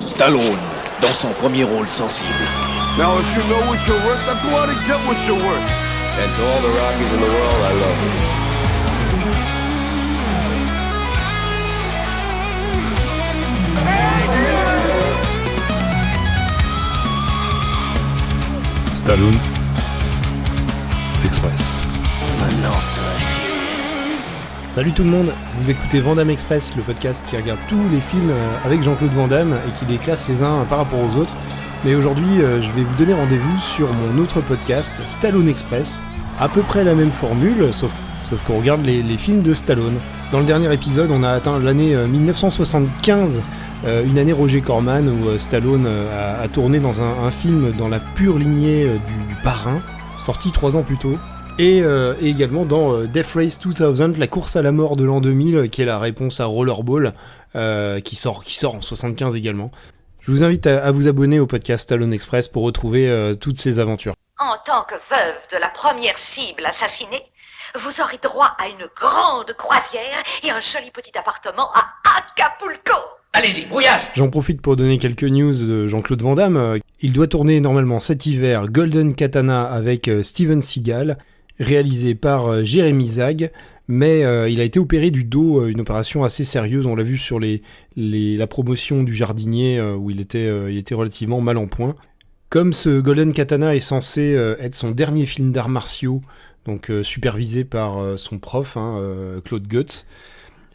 Stallone, dans son premier rôle sensible. Now, if you know what you're worth, then go out and get what you're worth. And to all the Rockies in the world, I love you. Stallone Express. Maintenant, ça va chier. Salut tout le monde, vous écoutez Van Damme Express, le podcast qui regarde tous les films avec Jean-Claude Van Damme et qui les classe les uns par rapport aux autres. Mais aujourd'hui, je vais vous donner rendez-vous sur mon autre podcast, Stallone Express. À peu près la même formule, sauf qu'on regarde les films de Stallone. Dans le dernier épisode, on a atteint l'année 1975, une année Roger Corman, où Stallone a tourné dans un film dans la pure lignée du Parrain, sorti 3 ans plus tôt. Et également dans Death Race 2000, la course à la mort de l'an 2000, qui est la réponse à Rollerball, qui sort en 75 également. Je vous invite à vous abonner au podcast Stallone Express pour retrouver toutes ces aventures. En tant que veuve de la première cible assassinée, vous aurez droit à une grande croisière et un joli petit appartement à Acapulco. Allez-y, brouillage! J'en profite pour donner quelques news de Jean-Claude Van Damme. Il doit tourner normalement cet hiver Golden Katana avec Steven Seagal, réalisé par Jérémy Zag, mais il a été opéré du dos, une opération assez sérieuse, on l'a vu sur la promotion du Jardinier, où il était relativement mal en point. Comme ce Golden Katana est censé être son dernier film d'arts martiaux, donc supervisé par son prof, Claude Goetz,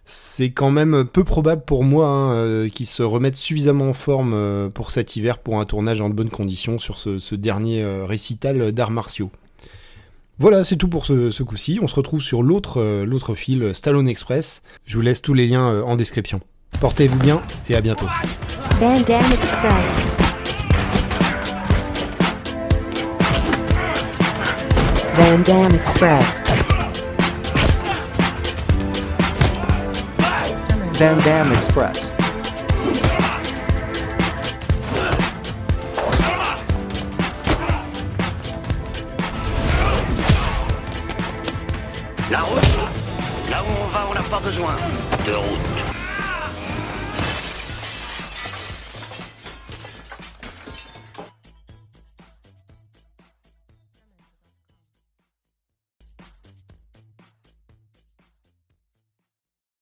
c'est quand même peu probable pour moi qu'il se remette suffisamment en forme pour cet hiver pour un tournage en de bonnes conditions sur ce dernier récital d'arts martiaux. Voilà, c'est tout pour ce coup-ci. On se retrouve sur l'autre fil, Stallone Express. Je vous laisse tous les liens en description. Portez-vous bien et à bientôt. Van Damme Express. Van Damme Express. Van Damme Express. La route. Là où on va, on n'a pas besoin de route.